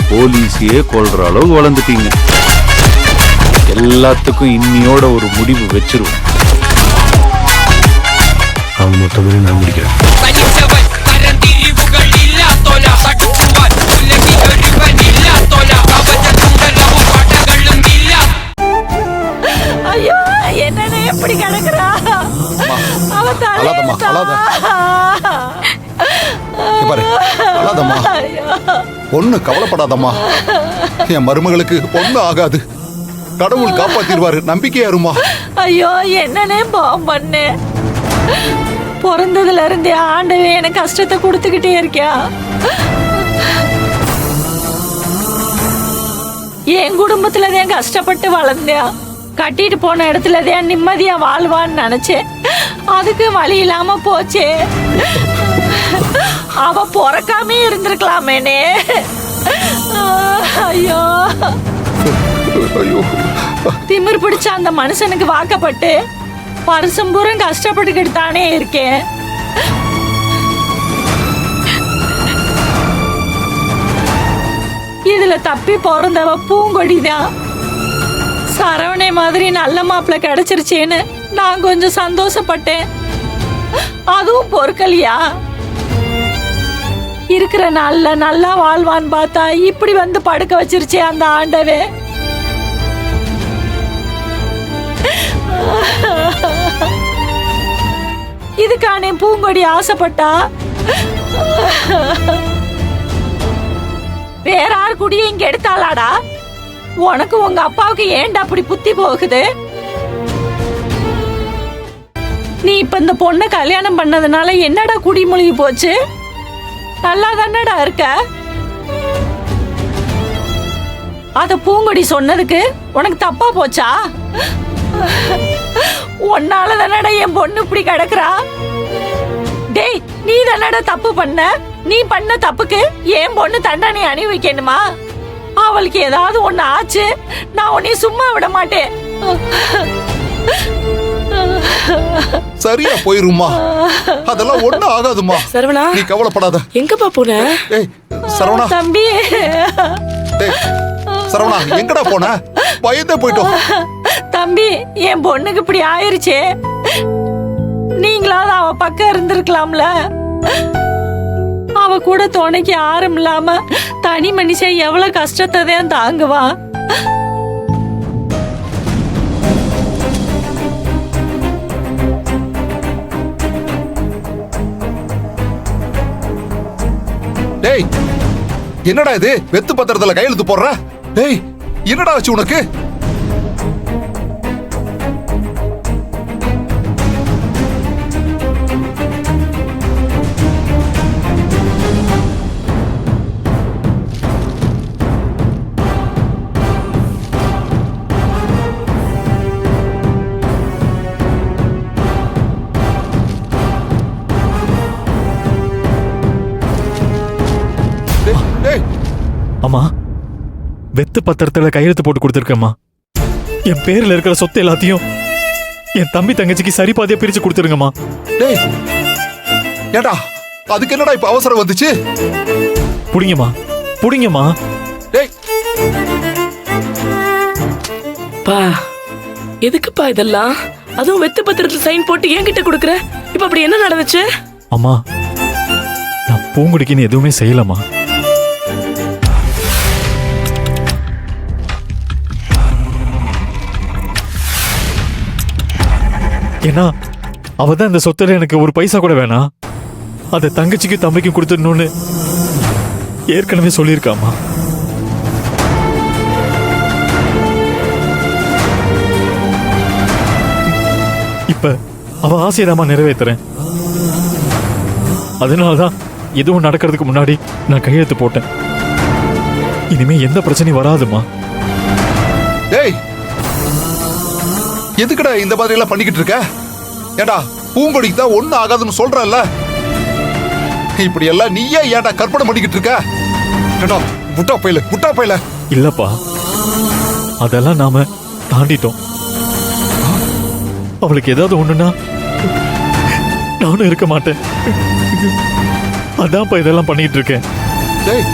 போலீஸையே கொல்ற அளவு வளர்ந்துட்டீங்க. எல்லாத்துக்கும் இன்னியோட ஒரு முடிவு வச்சிருவோம். அவங்க மொத்தமே நான் முடிக்கிறேன். ஐயோ என்னன்னு எப்படி கிடக்குறா? பொண்ணு கவலைப்படாதம்மா. என் மருமகளுக்கு பொண்ணு ஆகாது. கடவுள் காப்பாத்திடுவாரு, நம்பிக்கையாருமா. ஐயோ என்னன்னே பண்ணு. பிறந்ததுல இருந்தே ஆண்டவே எனக்கு கஷ்டத்தை கொடுத்துக்கிட்டே இருக்கியா? என் குடும்பத்துலதான் கஷ்டப்பட்டு வளர்ந்தியா. கட்டிட்டு போன இடத்துலதான் நிம்மதியா வாழ்வான்னு நினைச்சேன். அதுக்கு வழி இல்லாம போச்சே. அவ பிறக்காமே இருந்திருக்கலாமேனே. ஐயோ திமிர் பிடிச்ச அந்த மனுஷனுக்கு வாக்கப்பட்டு வருஷம் பூரா கஷ்டப்பட்டுக்கிட்டு தானே இருக்கேன். இதுல தப்பி பிறந்தவ பூங்கொடிதான். சரவணை மாதிரி நல்ல மாப்பிள்ள கிடைச்சிருச்சேன்னு நான் கொஞ்சம் சந்தோஷப்பட்டேன். அதுவும் பொறுக்கலையா? இருக்கிற நாள்ல நல்லா வாழ்வான்னு பார்த்தா இப்படி வந்து படுக்க வச்சிருச்சே அந்த ஆண்டவே. இதுக்கானே பூங்கொடி ஆசைப்பட்டா வேற யாரு கூடிய இங்க எடுத்தாளாடா? உனக்கு உங்க அப்பாவுக்கு ஏன்டா அப்படி புத்தி போகுது? நீ இப்ப இந்த பொண்ணை கல்யாணம் பண்ணதுனால என்னடா குடிமொழிகி போச்சு? நல்லா தானடா இருக்க. அத பூங்கொடி சொன்னதுக்கு உனக்கு தப்பா போச்சா? உன்னால தானடா என் பொண்ணு இப்படி கிடக்குறா. டேய் நீ தானடா தப்பு பண்ண. நீ பண்ண தப்புக்கு என் பொண்ணு தண்டனை அணிவிக்கணுமா? அவளுக்கு ஏதாவது ஒண்ணு ஆச்சு நான் உன்னை சும்மா விட மாட்டேன். சரியா போயிருமா. அதெல்லாம் ஒண்ணு ஆகாதுமா. சரவணா நீ கவலைப்படாத. எங்கப்பா போன? ஏய் சரவணா தம்பி. டேய் சரவணா எங்கடா போன? பயந்தே போய்ட்டோம். தம்பி என் பொண்ணுக்கு இப்படி ஆயிருச்சே. நீங்களாவது அவ பக்கம் இருந்திருக்கலாம்ல. அவ கூட துணைக்கு யாரும் இல்லாம தனி மனுஷன் எவ்வளவு கஷ்டத்தை தான் தாங்குவா. டேய் என்னடா இது? வெத்து பத்திரத்துல கையெழுத்து போடுற? டேய் என்னடா ஆச்சு உனக்கு? அம்மா வெத்து பத்திரத்துல கையெழுத்து போட்டு கொடுத்துருக்கேம்மா. என் பேர்ல இருக்கிற சொத்து எல்லாத்தையும் என் தம்பி தங்கச்சிக்கு சரி பாதியா பிரிச்சு கொடுத்துருங்கம்மா. டேய் ஏடா அதுக்கு என்னடா இப்ப அவசரம் வந்துச்சு? புடிங்கம்மா புடிங்கம்மா. டேய் பா எதுக்குப்பா இதெல்லாம்? அதுவும் வெத்து பத்திரத்துல சைன் போட்டு என்கிட்ட கொடுக்குற. இப்ப அப்படி என்ன நடந்துச்சு? அம்மா நான் பூங்குடிக்குன்னு எதுவுமே செய்யலம்மா. ஏன்னா அவதான் இந்த சொத்துல எனக்கு ஒரு பைசா கூட வேணாம். அதை தங்கச்சிக்கும் தம்பிக்கும் கொடுத்துடணும்னு ஏற்கனவே சொல்லியிருக்காமா. இப்ப அவ ஆசையதாமா நிறைவேற்றுறேன். அதனாலதான் எதுவும் நடக்கிறதுக்கு முன்னாடி நான் கையெழுத்து போட்டேன். இனிமே எந்த பிரச்சனையும் வராதுமா. டேய் எதுக்குடா இந்த மாதிரி எல்லாம் பண்ணிக்கிட்டு இருக்க? ஏடா பூங்கொடிக்கு தான் ஒண்ணு ஆகாதுன்னு சொல்றல்ல. இப்படி எல்லாம் நீயே ஏன்டா கற்பனை பண்ணிக்கிட்டு இருக்க? ஏடா முட்டா பையில. இல்லப்பா அதெல்லாம் நாம தாண்டிட்டோம். அவளுக்கு ஏதாவது ஒண்ணுன்னா நானும் இருக்க மாட்டேன். அதான்ப்பா இதெல்லாம் பண்ணிட்டு இருக்கேன். டேய்